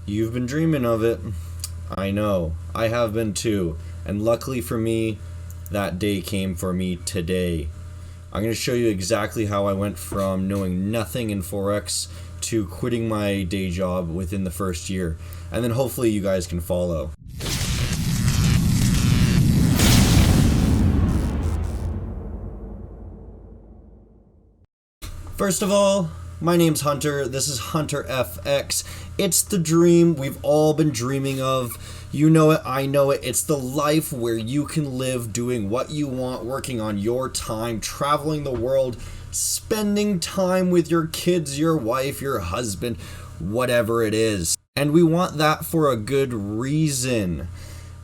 You've been dreaming of it. I know. I have been too. And luckily for me, that day came for me today. I'm going to show you exactly how I went from knowing nothing in Forex to quitting my day job within the first year. And then hopefully you guys can follow. First of all, my name's Hunter. This is Hunter FX. It's the dream we've all been dreaming of. You know it, I know it. It's the life where you can live doing what you want, working on your time, traveling the world, spending time with your kids, your wife, your husband, whatever it is. And we want that for a good reason.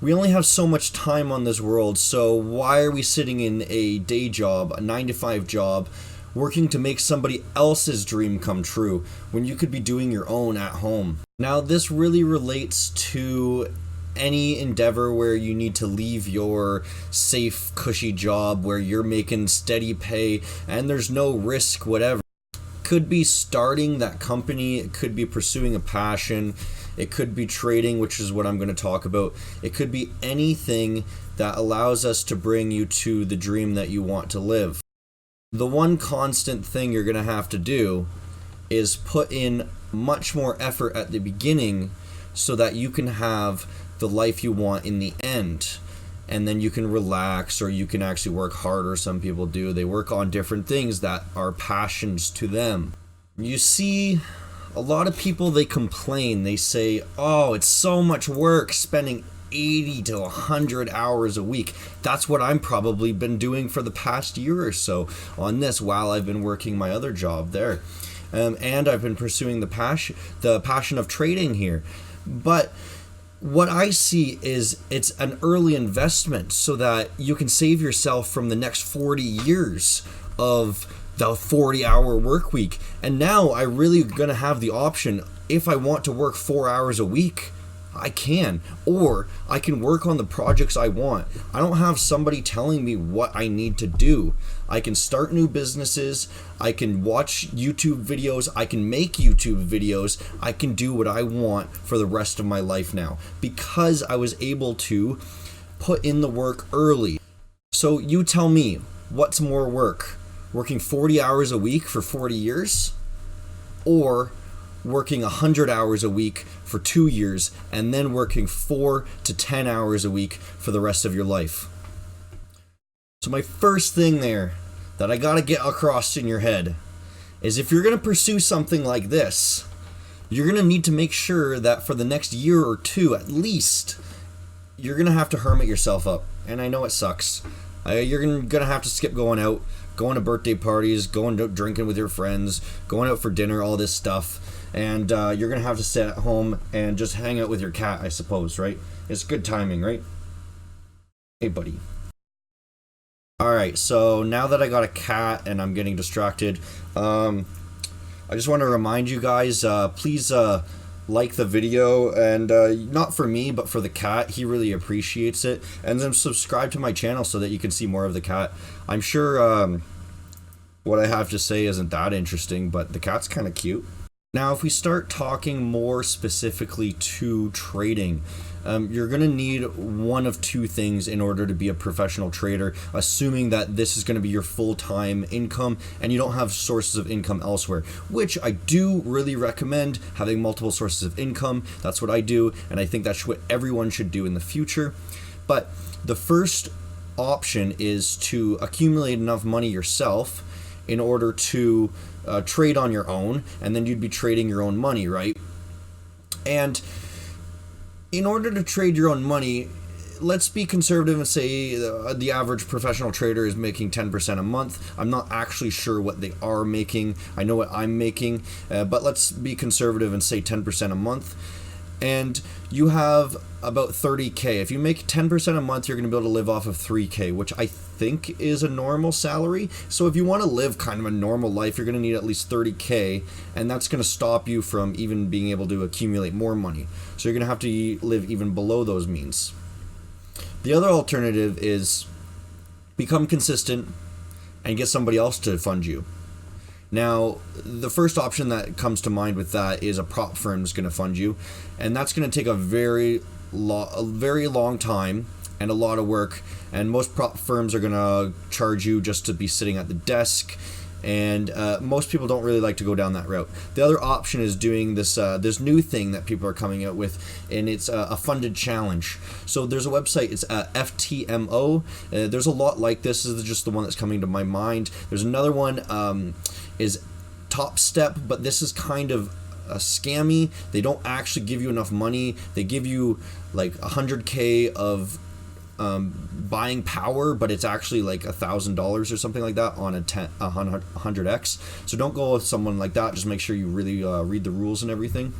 We only have so much time on this world, so why are we sitting in a day job, a 9-to-5 job, working to make somebody else's dream come true when you could be doing your own at home? Now, this really relates to any endeavor where you need to leave your safe, cushy job where you're making steady pay and there's no risk, whatever. It could be starting that company, it could be pursuing a passion, it could be trading, which is what I'm going to talk about. It could be anything that allows us to bring you to the dream that you want to live. The one constant thing you're going to have to do is put in much more effort at the beginning so that you can have the life you want in the end. And then you can relax, or you can actually work harder. Some people do. They work on different things that are passions to them. You see, a lot of people, they complain. They say, oh, it's so much work spending 80 to 100 hours a week. That's what I'm probably been doing for the past year or so on this while I've been working my other job there. And I've been pursuing the passion of trading here. But what I see is it's an early investment so that you can save yourself from the next 40 years of the 40-hour work week. And now I really going to have the option, if I want to work 4 hours a week, I can, or I can work on the projects I want. I don't have somebody telling me what I need to do. I can start new businesses, I can watch YouTube videos, I can make YouTube videos, I can do what I want for the rest of my life now because I was able to put in the work early. So you tell me, what's more work? Working 40 hours a week for 40 years? Or working 100 hours a week for 2 years and then working 4 to 10 hours a week for the rest of your life? So my first thing there that I gotta get across in your head is, if you're gonna pursue something like this, you're gonna need to make sure that for the next year or two at least, you're gonna have to hermit yourself up. And I know it sucks. You're gonna have to skip going out, going to birthday parties, going out drinking with your friends, going out for dinner, all this stuff. And you're going to have to sit at home and just hang out with your cat, I suppose, right? It's good timing, right? Hey, buddy. Alright, so now that I got a cat and I'm getting distracted, I just want to remind you guys, please like the video, and not for me, but for the cat. He really appreciates it. And then subscribe to my channel so that you can see more of the cat. I'm sure what I have to say isn't that interesting, but the cat's kind of cute. Now, if we start talking more specifically to trading, you're going to need one of two things in order to be a professional trader, assuming that this is going to be your full-time income and you don't have sources of income elsewhere, which I do really recommend having multiple sources of income. That's what I do, and I think that's what everyone should do in the future. But the first option is to accumulate enough money yourself in order to trade on your own, and then you'd be trading your own money, right? And in order to trade your own money, let's be conservative and say the average professional trader is making 10% a month. I'm not actually sure what they are making. I know what I'm making, but let's be conservative and say 10% a month. And you have about 30K. If you make 10% a month, you're going to be able to live off of 3K, which I think is a normal salary. So if you want to live kind of a normal life, you're going to need at least 30K, and that's going to stop you from even being able to accumulate more money. So you're going to have to live even below those means. The other alternative is become consistent and get somebody else to fund you. Now, the first option that comes to mind with that is a prop firm is going to fund you, and that's going to take a very long time and a lot of work, and most prop firms are going to charge you just to be sitting at the desk, and most people don't really like to go down that route. The other option is doing this new thing that people are coming out with, and it's a funded challenge. So there's a website, it's FTMO. There's a lot like this. This is just the one that's coming to my mind. There's another one, is Top Step, but this is kind of a scammy. They don't actually give you enough money. They give you like 100K of buying power, but it's actually like $1,000 or something like that on a 100x. So don't go with someone like that. Just make sure you really read the rules and everything.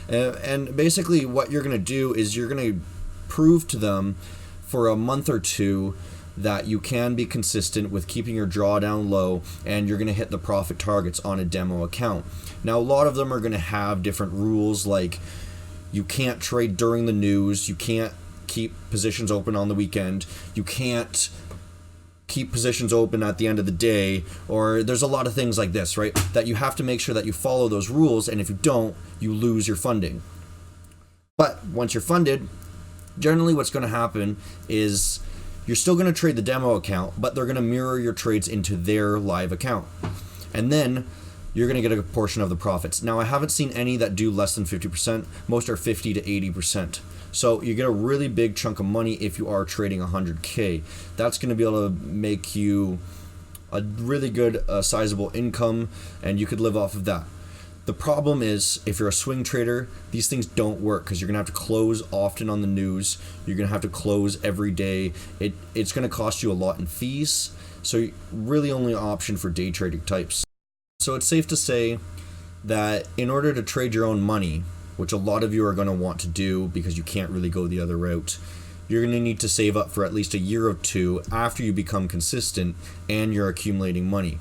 And basically what you're going to do is you're going to prove to them for a month or two that you can be consistent with keeping your drawdown low, and you're going to hit the profit targets on a demo account. Now, a lot of them are going to have different rules, like you can't trade during the news, you can't keep positions open on the weekend, you can't keep positions open at the end of the day, or there's a lot of things like this, right? That you have to make sure that you follow those rules, and if you don't, you lose your funding. But once you're funded, generally what's going to happen is you're still going to trade the demo account, but they're going to mirror your trades into their live account. And then you're going to get a portion of the profits. Now, I haven't seen any that do less than 50%. Most are 50 to 80%. So you get a really big chunk of money if you are trading 100K. That's going to be able to make you a really good sizable income, and you could live off of that. The problem is, if you're a swing trader, these things don't work because you're going to have to close often on the news. You're going to have to close every day. It's going to cost you a lot in fees. So really only an option for day trading types. So it's safe to say that in order to trade your own money, which a lot of you are going to want to do because you can't really go the other route, you're going to need to save up for at least a year or two after you become consistent and you're accumulating money.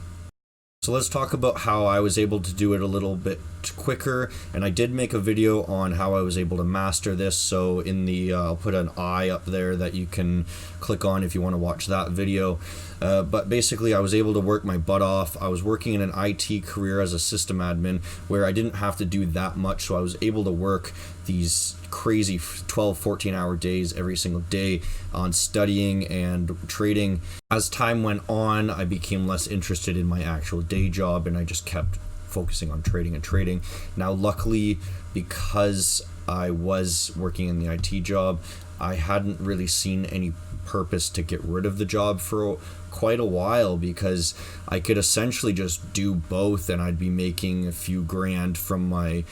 So let's talk about how I was able to do it a little bit quicker, and I did make a video on how I was able to master this, so in the I'll put an I up there that you can click on if you want to watch that video. But basically I was able to work my butt off. I was working in an IT career as a system admin where I didn't have to do that much, so I was able to work these crazy 12-14 hour days every single day on studying and trading. As time went on, I became less interested in my actual day job, and I just kept focusing on trading and trading. Now, luckily, because I was working in the IT job, I hadn't really seen any purpose to get rid of the job for quite a while, because I could essentially just do both, and I'd be making a few grand from my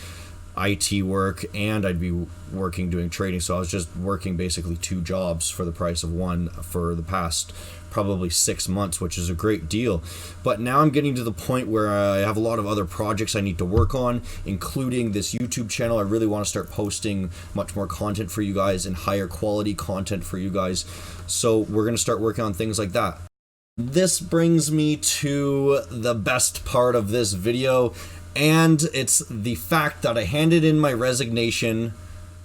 IT work, and I'd be working doing trading. So I was just working basically two jobs for the price of one for the past probably 6 months, which is a great deal. But now I'm getting to the point where I have a lot of other projects I need to work on, including this YouTube channel. I really want to start posting much more content for you guys and higher quality content for you guys. So we're going to start working on things like that. This brings me to the best part of this video, and it's the fact that I handed in my resignation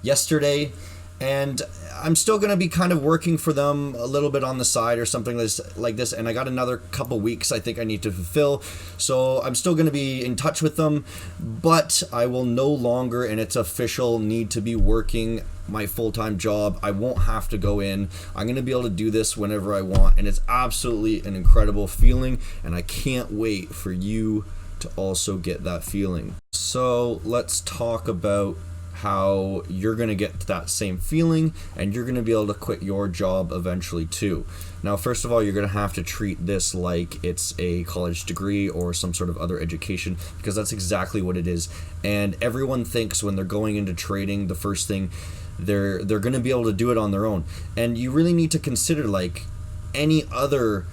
yesterday, and I'm still going to be kind of working for them a little bit on the side or something like this, and I got another couple weeks I think I need to fulfill, so I'm still going to be in touch with them, but I will no longer, and it's official, need to be working my full-time job. I won't have to go in. I'm going to be able to do this whenever I want, and it's absolutely an incredible feeling, and I can't wait for you to also get that feeling. So let's talk about how you're going to get that same feeling, and you're going to be able to quit your job eventually too. Now, first of all, you're going to have to treat this like it's a college degree or some sort of other education, because that's exactly what it is. And everyone thinks when they're going into trading, the first thing they're going to be able to do it on their own. And you really need to consider, like any other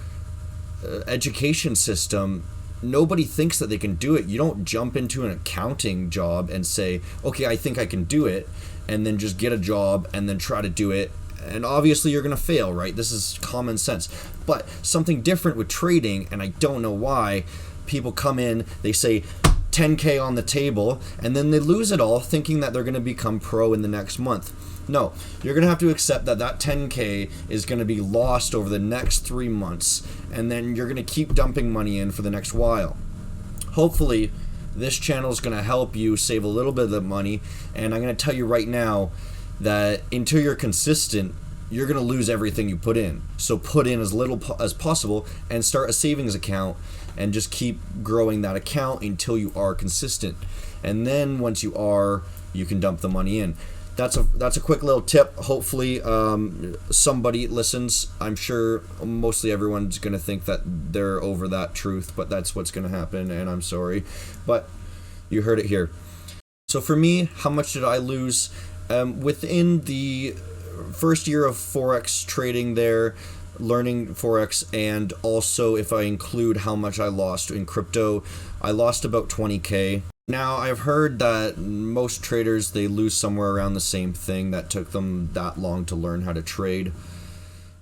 education system, nobody thinks that they can do it. You don't jump into an accounting job and say, okay, I think I can do it, and then just get a job and then try to do it. And obviously you're going to fail, right? This is common sense. But something different with trading, and I don't know why, people come in, they say 10K on the table, and then they lose it all thinking that they're going to become pro in the next month. No, you're going to have to accept that that 10K is going to be lost over the next 3 months, and then you're going to keep dumping money in for the next while. hopefully this channel is going to help you save a little bit of the money. And I'm going to tell you right now that until you're consistent, you're going to lose everything you put in. So put in as little as possible and start a savings account and just keep growing that account until you are consistent. And then once you are, you can dump the money in. That's a quick little tip. Hopefully somebody listens. I'm sure mostly everyone's going to think that they're over that truth, but that's what's going to happen, and I'm sorry. But you heard it here. So for me, how much did I lose? Within the first year of Forex trading there, learning Forex, and also if I include how much I lost in crypto, I lost about 20K. Now, I've heard that most traders, they lose somewhere around the same thing, that took them that long to learn how to trade.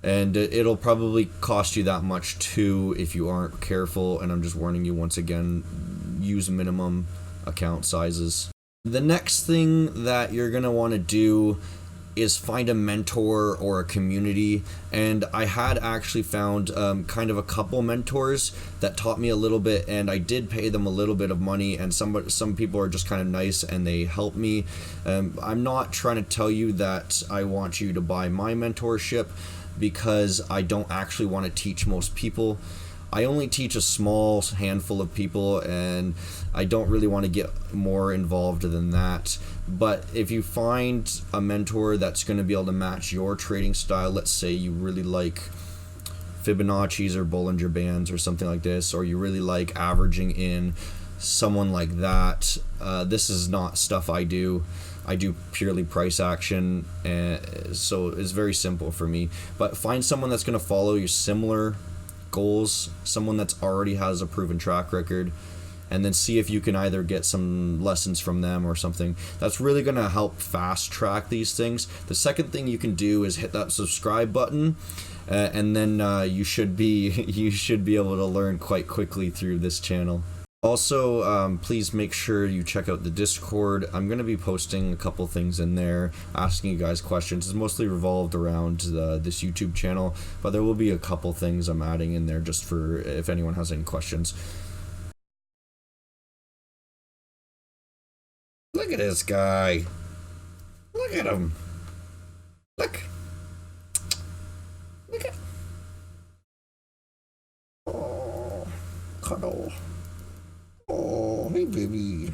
And it'll probably cost you that much too if you aren't careful, and I'm just warning you once again, use minimum account sizes. The next thing that you're going to want to do is find a mentor or a community, and I had actually found kind of a couple mentors that taught me a little bit, and I did pay them a little bit of money, and some people are just kind of nice and they help me. I'm not trying to tell you that I want you to buy my mentorship, because I don't actually want to teach most people. I only teach a small handful of people, and I don't really want to get more involved than that. But if you find a mentor that's going to be able to match your trading style, let's say you really like Fibonacci's or Bollinger Bands or something like this, or you really like averaging in, someone like that, this is not stuff I do. I do purely price action, and so it's very simple for me. But find someone that's going to follow your similar goals, someone that's already has a proven track record, and then see if you can either get some lessons from them or something. That's really going to help fast track these things. The second thing you can do is hit that subscribe button, and then you should be able to learn quite quickly through this channel. Also, please make sure you check out the Discord. I'm going to be posting a couple things in there, asking you guys questions. It's mostly revolved around this YouTube channel, but there will be a couple things I'm adding in there just for if anyone has any questions. Look at this guy. Look at him. Look. Look at. Oh, cuddle. Oh, hey, baby.